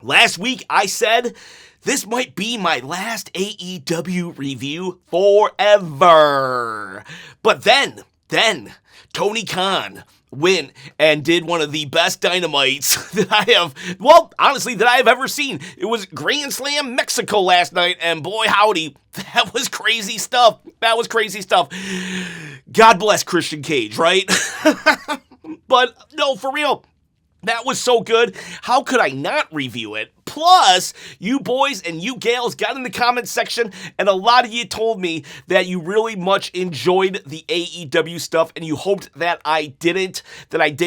Last week, I said this might be my last AEW review forever. But then, Tony Khan went and did one of the best Dynamites that I have, honestly, that I have ever seen. It was Grand Slam Mexico last night, and boy howdy, that was crazy stuff. God bless Christian Cage, right? But no, for real. That was so good. How could I not review it? Plus, you boys and you gals got in the comments section, and a lot of you told me that you really much enjoyed the AEW stuff, and you hoped that I did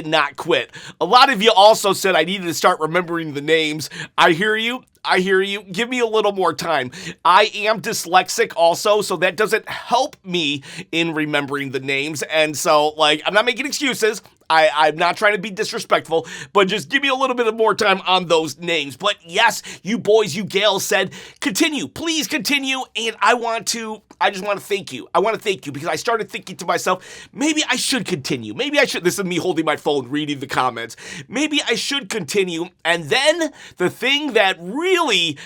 not quit. A lot of you also said I needed to start remembering the names. I hear you. Give me a little more time. I am dyslexic also, so that doesn't help me in remembering the names. And so, I'm not making excuses. I'm not trying to be disrespectful, but just give me a little bit of more time on those names. But yes, you boys, you gals said, continue, please continue. And I just want to thank you. I want to thank you because I started thinking to myself, maybe I should continue. This is me holding my phone, reading the comments. Maybe I should continue. And then the thing that really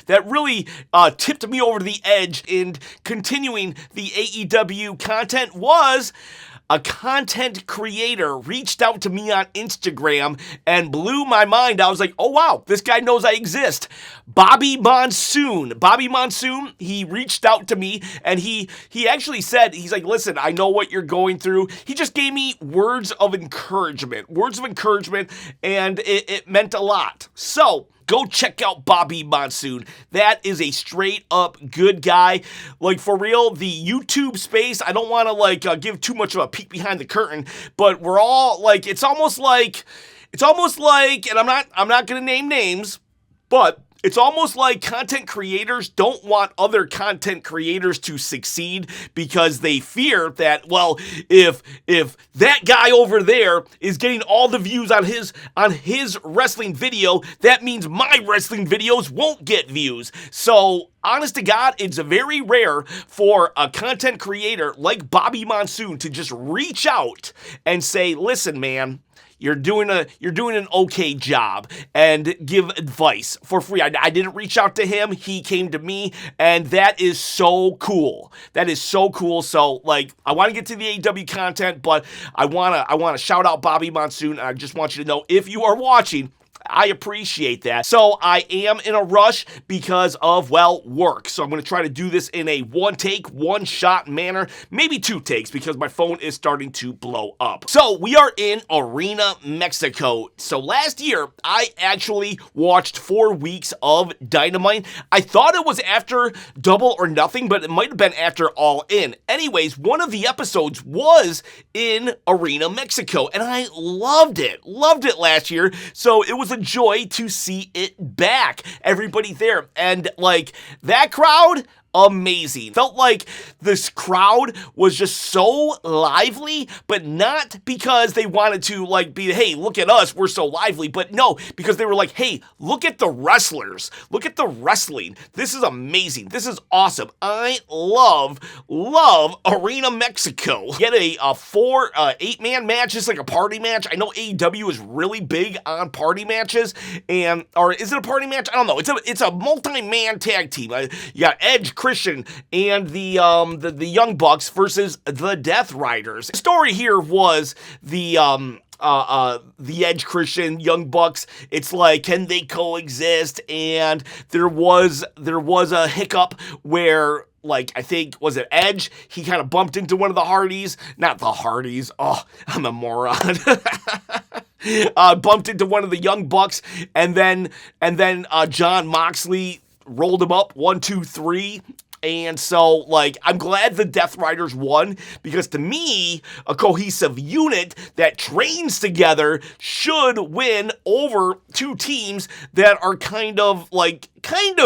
tipped me over the edge in continuing the AEW content was a content creator reached out to me on Instagram and blew my mind. I was like, oh wow, this guy knows I exist. Bobby Monsoon, he reached out to me and he actually said, he's like, listen, I know what you're going through. He just gave me words of encouragement, and it meant a lot. So, go check out Bobby Monsoon. That is a straight up good guy. For real, the YouTube space, I don't want to give too much of a peek behind the curtain, but we're all it's almost like, and I'm not going to name names, but it's almost like content creators don't want other content creators to succeed because they fear that, if that guy over there is getting all the views on his wrestling video, that means my wrestling videos won't get views. So, honest to God, it's very rare for a content creator like Bobby Monsoon to just reach out and say, listen, man, you're doing an okay job, and give advice for free. I didn't reach out to him. He came to me, and that is so cool. So, I want to get to the AEW content, but I want to shout out Bobby Monsoon. I just want you to know, if you are watching, I appreciate that. So I am in a rush because of, work. So I'm going to try to do this in a one-shot manner, maybe 2 takes because my phone is starting to blow up. So we are in Arena, Mexico. So last year, I actually watched 4 weeks of Dynamite. I thought it was after Double or Nothing, but it might have been after All In. Anyways, one of the episodes was in Arena, Mexico, and I loved it last year. So it was a joy to see it back. Everybody there. And that crowd, amazing. Felt like this crowd was just so lively, but not because they wanted to be, hey, look at us, we're so lively, but no, because they were like, hey, look at the wrestlers, look at the wrestling. This is amazing. This is awesome. I love Arena Mexico. Get a 8-man match, just like a party match. I know AEW is really big on party matches, or is it a party match? I don't know. It's a multi-man tag team. You got Edge, Christian, and the Young Bucks versus the Death Riders. The story here was the Edge, Christian, Young Bucks. It's can they coexist? And there was a hiccup where, I think, was it Edge? He kind of bumped into one of the Hardys. Not the Hardys. Oh, I'm a moron. Bumped into one of the Young Bucks, and then John Moxley rolled him up 1, 2, 3. And so, I'm glad the Death Riders won, because to me, a cohesive unit that trains together should win over 2 teams that are kind of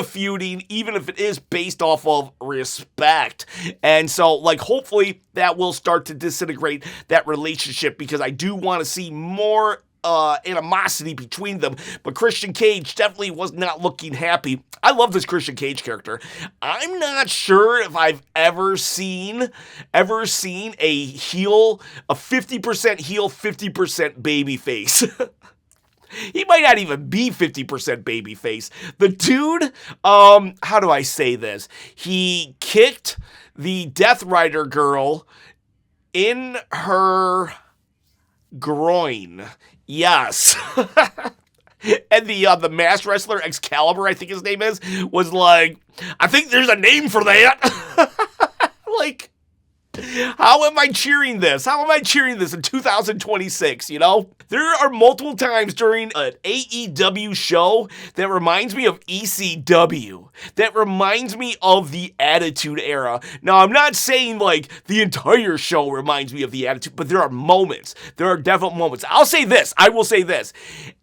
feuding, even if it is based off of respect. And so, hopefully that will start to disintegrate that relationship, because I do want to see more animosity between them. But Christian Cage definitely was not looking happy. I love this Christian Cage character. I'm not sure if I've ever seen a heel, a 50% heel, 50% baby face. He might not even be 50% babyface. The dude, how do I say this? He kicked the Death Rider girl in her groin. Yes. And the masked wrestler Excalibur, I think his name is, was like, I think there's a name for that. Like, how am I cheering this? How am I cheering this in 2026, you know? There are multiple times during an AEW show that reminds me of ECW, that reminds me of the Attitude Era. Now, I'm not saying, like, the entire show reminds me of the Attitude, but there are moments. There are definite moments. I will say this.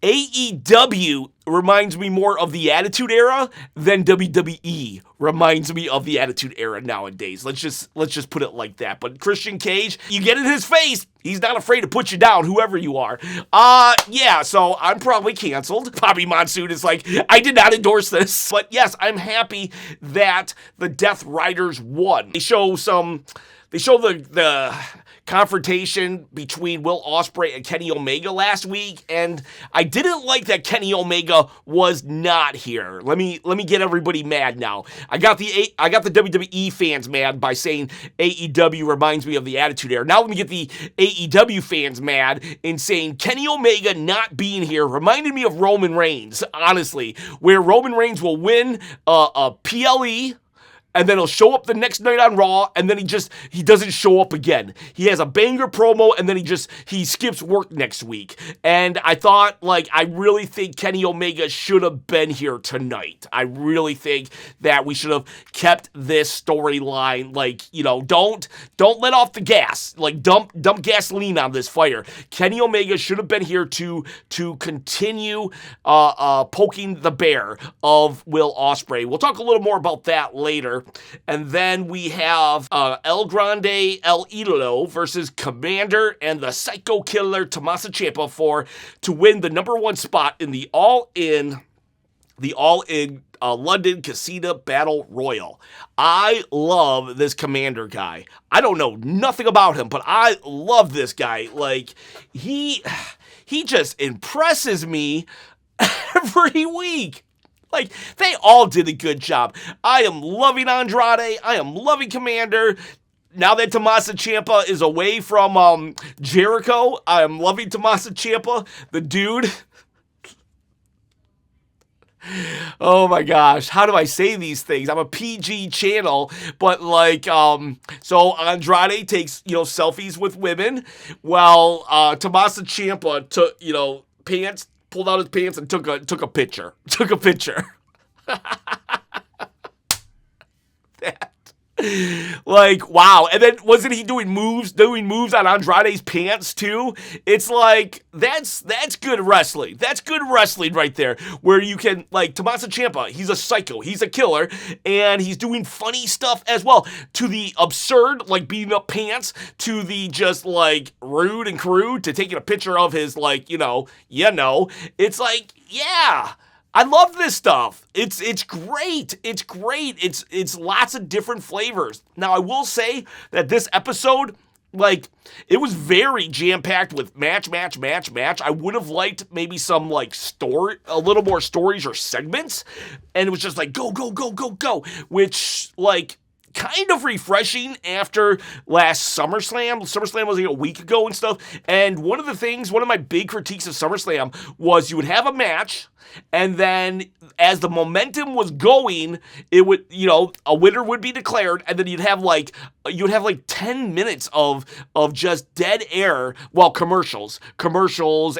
AEW reminds me more of the Attitude Era than WWE reminds me of the Attitude Era nowadays. Let's just put it like that. But Christian Cage, you get in his face, he's not afraid to put you down, whoever you are. Yeah, so I'm probably canceled. Bobby Monsoon is like, I did not endorse this. But yes, I'm happy that the Death Riders won. They show the confrontation between Will Ospreay and Kenny Omega last week, and I didn't like that Kenny Omega was not here. Let me get everybody mad now. I got the WWE fans mad by saying AEW reminds me of the Attitude Era. Now let me get the AEW fans mad in saying Kenny Omega not being here reminded me of Roman Reigns, honestly, where Roman Reigns will win a PLE, and then he'll show up the next night on Raw, and then he doesn't show up again. He has a banger promo, and then he skips work next week. And I thought, like, I really think Kenny Omega should have been here tonight. I really think that we should have kept this storyline, like, you know, don't let off the gas. Like, dump gasoline on this fire. Kenny Omega should have been here to continue poking the bear of Will Ospreay. We'll talk a little more about that later. And then we have El Grande El Idolo versus Commander and the Psycho Killer Tommaso Ciampa to win the number one spot in the All-In London Casino Battle Royal. I love this Commander guy. I don't know nothing about him, but I love this guy. Like, he just impresses me every week. Like, they all did a good job. I am loving Andrade. I am loving Commander. Now that Tommaso Ciampa is away from Jericho, I am loving Tommaso Ciampa. The dude. Oh my gosh, how do I say these things? I'm a PG channel, but like, so Andrade takes, selfies with women, while Tommaso Ciampa took, pulled out his pants and took a picture. That, like, wow. And then wasn't he doing moves on Andrade's pants too? It's like, that's good wrestling. That's good wrestling right there, where you can, like, Tommaso Ciampa, he's a psycho, he's a killer, and he's doing funny stuff as well, to the absurd, like beating up pants, to the just, like, rude and crude, to taking a picture of his, like, it's like, yeah, I love this stuff. It's great. It's great. It's lots of different flavors. Now, I will say that this episode, like, it was very jam-packed with match. I would have liked maybe some, like, a little more stories or segments. And it was just like, go, which, like, kind of refreshing after last SummerSlam. SummerSlam was like a week ago and stuff. And one of my big critiques of SummerSlam was you would have a match, and then as the momentum was going, it would, a winner would be declared, and then you'd have like 10 minutes of just dead air, well, commercials,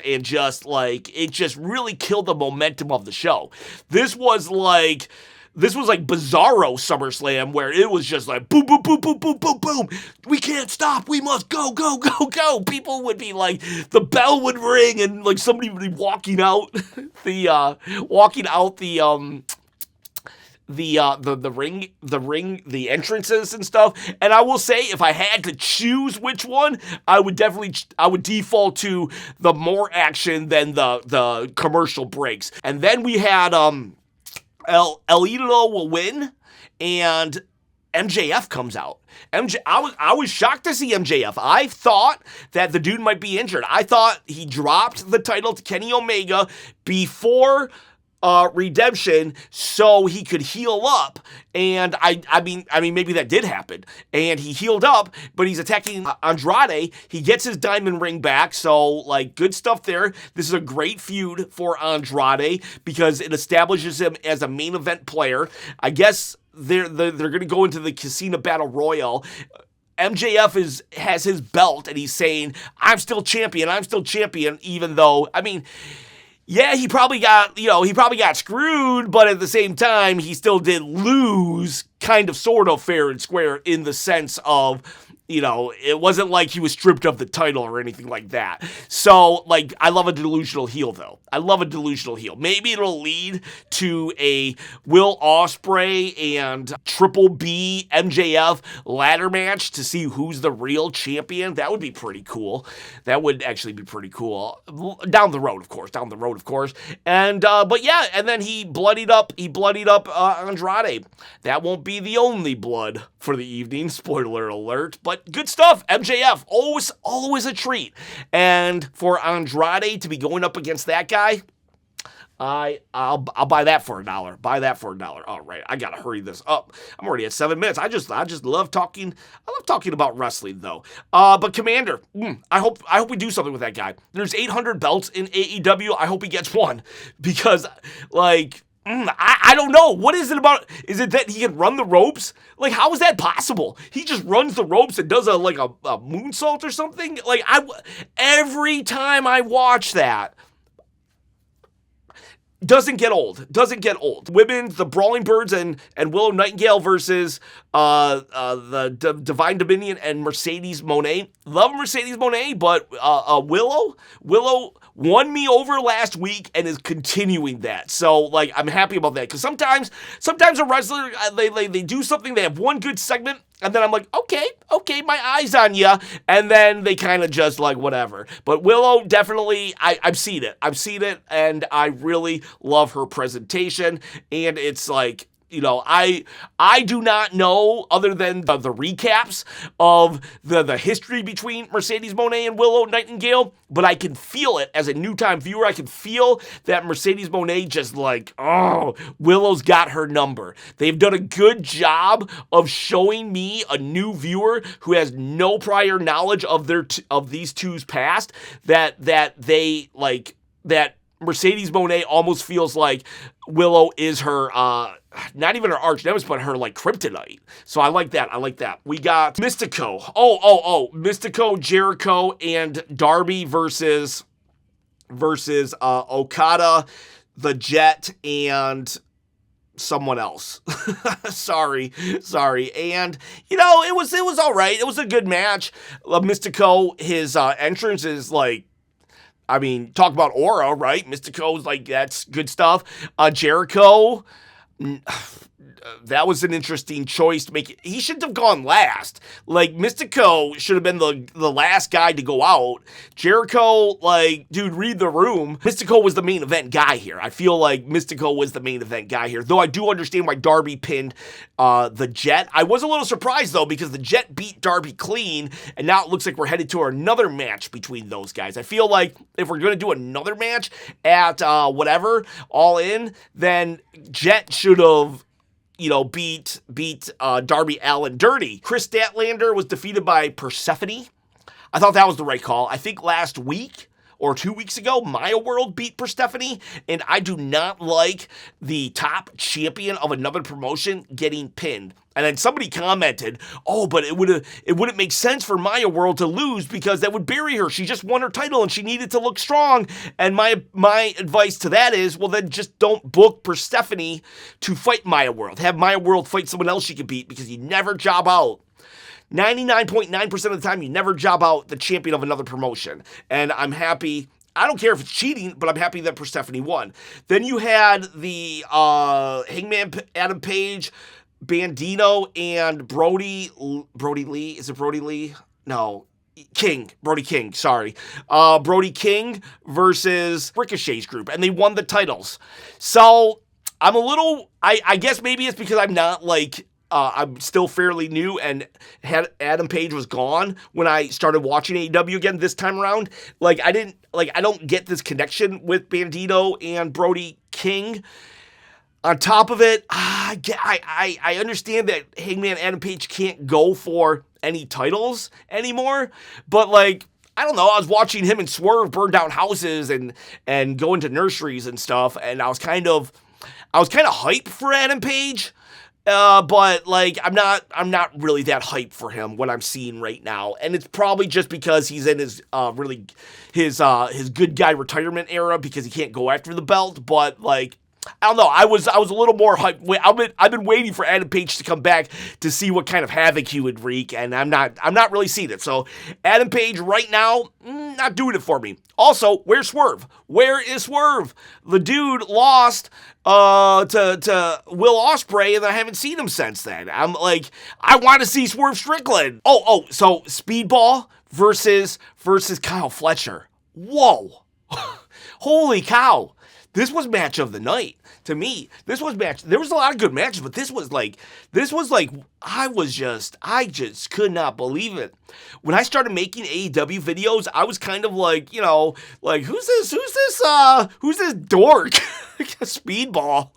and just like, it just really killed the momentum of the show. This was like Bizarro SummerSlam, where it was just like boom, boom, boom, boom, boom, boom, boom. We can't stop. We must go. People would be like, the bell would ring, and like somebody would be walking out the ring, the entrances and stuff. And I will say, if I had to choose which one, I would default to the more action than the commercial breaks. And then we had El Idolo will win, and MJF comes out. I was shocked to see MJF. I thought that the dude might be injured. I thought he dropped the title to Kenny Omega before Redemption so he could heal up. And I mean maybe that did happen. And he healed up, but he's attacking Andrade. He gets his diamond ring back, so like good stuff there. This is a great feud for Andrade because it establishes him as a main event player. I guess they're going to go into the Casino Battle Royal. MJF has his belt and he's saying, I'm still champion, even though, I mean, yeah, he probably got screwed, but at the same time, he still did lose kind of sort of fair and square in the sense of, it wasn't like he was stripped of the title or anything like that. So, like, I love a delusional heel, though. I love a delusional heel. Maybe it'll lead to a Will Ospreay and Triple B MJF ladder match to see who's the real champion. That would be pretty cool. That would actually be pretty cool. Down the road, of course. And, but yeah, and then he bloodied up Andrade. That won't be the only blood for the evening. Spoiler alert. But good stuff. MJF, always a treat. And for Andrade to be going up against that guy, I'll buy that for $1. All right, I gotta hurry this up. I'm already at 7 minutes. I just love talking. I love talking about wrestling though. But Commander, I hope we do something with that guy. There's 800 belts in AEW. I hope he gets one because like. I don't know. What is it about? Is it that he can run the ropes? Like, how is that possible? He just runs the ropes and does a moonsault or something? Like, every time I watch that, doesn't get old. Women, the Brawling Birds and Willow Nightingale versus the Divine Dominion and Mercedes Moné. Love Mercedes Moné, but Willow won me over last week and is continuing that. So, like, I'm happy about that. Because sometimes a wrestler, they do something, they have one good segment, and then I'm like, okay, my eye's on ya. And then they kind of just like, whatever. But Willow, definitely, I've seen it, and I really love her presentation. And it's like, I do not know, other than the recaps of the history between Mercedes Moné and Willow Nightingale, but I can feel it as a new-time viewer. I can feel that Mercedes Moné just like, oh, Willow's got her number. They've done a good job of showing me, a new viewer who has no prior knowledge of of these two's past, that they like that Mercedes Moné almost feels like Willow is her, not even her arch nemesis, but her like kryptonite. So I like that. We got Mystico. Mystico, Jericho, and Darby versus Okada, the Jet, and someone else. sorry. And it was all right. It was a good match. Mystico, his entrance is like, I mean, talk about aura, right? Mystico's like, that's good stuff. Jericho, that was an interesting choice to make. He shouldn't have gone last. Like, Mystico should have been the last guy to go out. Jericho, like, dude, read the room. Mystico was the main event guy here. I feel like Mystico was the main event guy here. Though I do understand why Darby pinned the Jet. I was a little surprised, though, because the Jet beat Darby clean, and now it looks like we're headed to another match between those guys. I feel like if we're going to do another match at whatever, All In, then Jet should have beat Darby Allin dirty. Chris Statlander was defeated by Persephone. I thought that was the right call. I think last week or 2 weeks ago, Maya World beat Persephone, and I do not like the top champion of another promotion getting pinned. And then somebody commented, but it wouldn't make sense for Maya World to lose because that would bury her. She just won her title and she needed to look strong. And my advice to that is, well, then just don't book Persephone to fight Maya World. Have Maya World fight someone else she can beat, because you never job out. 99.9% of the time, you never job out the champion of another promotion. And I'm happy. I don't care if it's cheating, but I'm happy that Persephone won. Then you had the Hangman Adam Page, Bandito, and Brody Lee. Is it Brody Lee? No. Brody King, sorry. Brody King versus Ricochet's group, and they won the titles. So I'm a little, I guess maybe it's because I'm not like I'm still fairly new, and had Adam Page was gone when I started watching AEW again this time around. Like, I don't get this connection with Bandito and Brody King. On top of it, I understand that Hangman Adam Page can't go for any titles anymore, but like, I don't know, I was watching him and Swerve burn down houses and go into nurseries and stuff, and I was kind of hyped for Adam Page. But like, I'm not really that hyped for him, what I'm seeing right now. And it's probably just because he's in his good guy retirement era, because he can't go after the belt. But like, I don't know. I was a little more hyped. I've been waiting for Adam Page to come back to see what kind of havoc he would wreak, and I'm not really seeing it. So Adam Page right now, not doing it for me. Also, where's Swerve? Where is Swerve? The dude lost to Will Ospreay, and I haven't seen him since then. I'm like, I want to see Swerve Strickland. So Speedball versus Kyle Fletcher. Whoa. Holy cow. This was match of the night. To me, this was match. There was a lot of good matches, but this was like, I just could not believe it. When I started making AEW videos, I was kind of like, like, who's this dork? Speedball.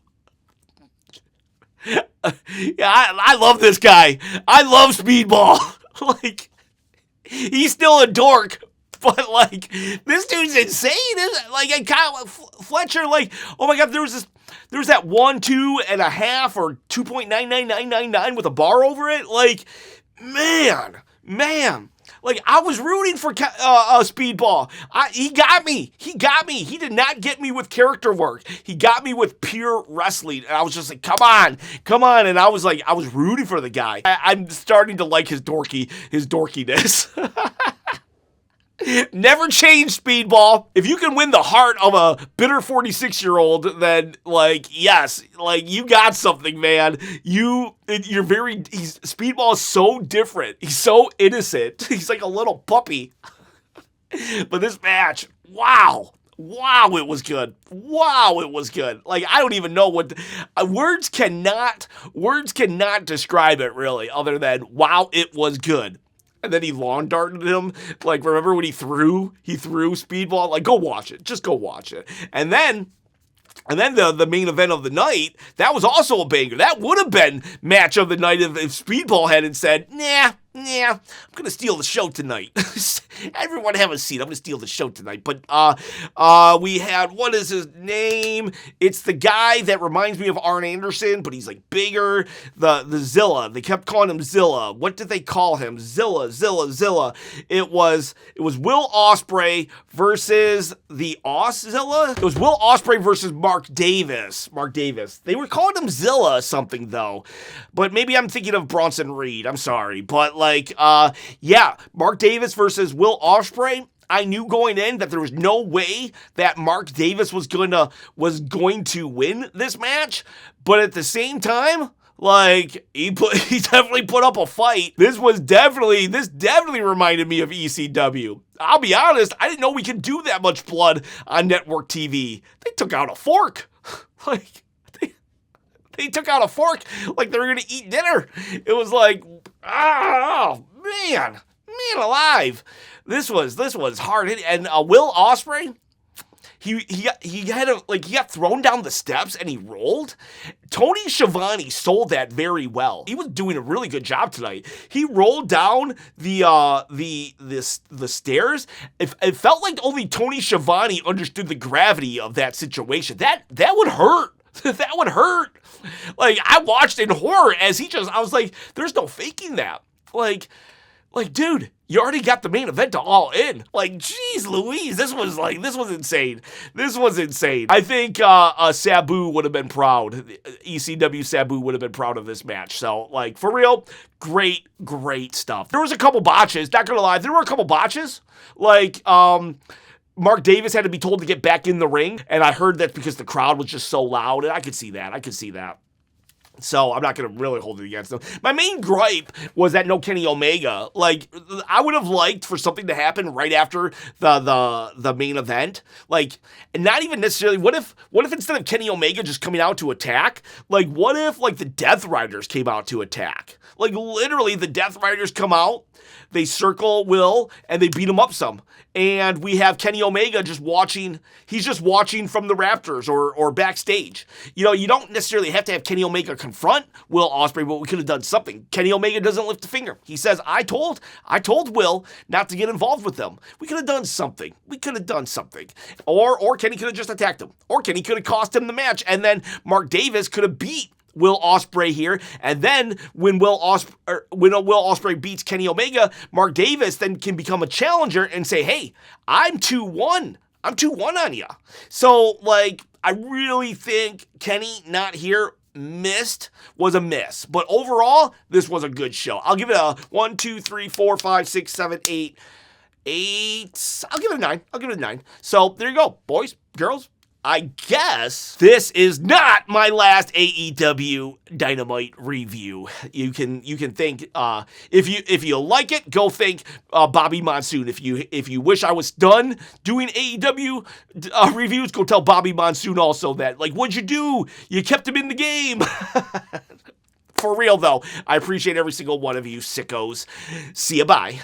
Yeah, I love this guy. I love Speedball. Like, he's still a dork. But, like, this dude's insane, isn't it? Like, and Kyle Fletcher, like, oh my God, there was that 1, 2.5 or 2.99999 with a bar over it. Like, man. Like, I was rooting for Speedball. He got me. He did not get me with character work. He got me with pure wrestling. And I was just like, come on. And I was rooting for the guy. I'm starting to like his dorkiness. Never change, Speedball. If you can win the heart of a bitter 46-year-old, then, like, yes, like, you got something, man. Speedball is so different. He's so innocent. He's like a little puppy. But this match, wow, it was good. Like, I don't even know what words cannot describe it, really, other than wow, it was good. And then he lawn darted him. Like, remember when he threw Speedball? Like, go watch it. Just go watch it. And then the main event of the night, that was also a banger. That would have been match of the night if Speedball hadn't said, nah, I'm going to steal the show tonight. Everyone have a seat. I'm going to steal the show tonight. But we had, what is his name? It's the guy that reminds me of Arn Anderson, but he's like bigger. The Zilla. They kept calling him Zilla. What did they call him? Zilla. It was Will Ospreay versus the Zilla. It was Will Ospreay versus Mark Davis. They were calling him Zilla something, though. But maybe I'm thinking of Bronson Reed. I'm sorry. But like, Mark Davis versus Will Ospreay. I knew going in that there was no way that Mark Davis was going to win this match, but at the same time, like, he definitely put up a fight. This definitely reminded me of ECW. I'll be honest, I didn't know we could do that much blood on network TV. They took out a fork. Like, they took out a fork like they were going to eat dinner. It was like, oh, man alive. This was hard hitting. And Will Ospreay, he got thrown down the steps and he rolled. Tony Schiavone sold that very well. He was doing a really good job tonight. He rolled down the stairs. It felt like only Tony Schiavone understood the gravity of that situation. That would hurt. That would hurt. Like, I watched in horror as I was like, there's no faking that. Like, dude, you already got the main event to All In. Like, geez Louise, this was insane. I think Sabu would have been proud. ECW Sabu would have been proud of this match. So, like, for real, great stuff. There was a couple botches, not gonna lie. There were a couple botches. Like, Mark Davis had to be told to get back in the ring, and I heard that because the crowd was just so loud, and I could see that. So I'm not going to really hold it against them. My main gripe was that no Kenny Omega. Like, I would have liked for something to happen right after the main event. Like, and not even necessarily, what if instead of Kenny Omega just coming out to attack, like, what if, like, the Death Riders came out to attack? Like, literally, the Death Riders come out, they circle Will, and they beat him up some. And we have Kenny Omega just watching, he's just watching from the Raptors or backstage. You know, you don't necessarily have to have Kenny Omega confront Will Ospreay, but we could have done something. Kenny Omega doesn't lift a finger. He says, I told Will not to get involved with them. We could have done something. Or Kenny could have just attacked him. Or Kenny could have cost him the match, and then Mark Davis could have beat Will Ospreay here, and then when Will Ospreay beats Kenny Omega, Mark Davis then can become a challenger and say, hey, I'm 2-1 on ya. So, like, I really think Kenny not here was a miss. But overall, this was a good show. I'll give it a 1, 2, 3, 4, 5, 6, 7, 8. I'll give it a 9. So, there you go, boys, girls. I guess this is not my last AEW Dynamite review. You can think if you like it, go thank Bobby Monsoon. If you wish I was done doing AEW reviews, go tell Bobby Monsoon also that, like, what'd you do? You kept him in the game. For real though, I appreciate every single one of you sickos. See ya, bye.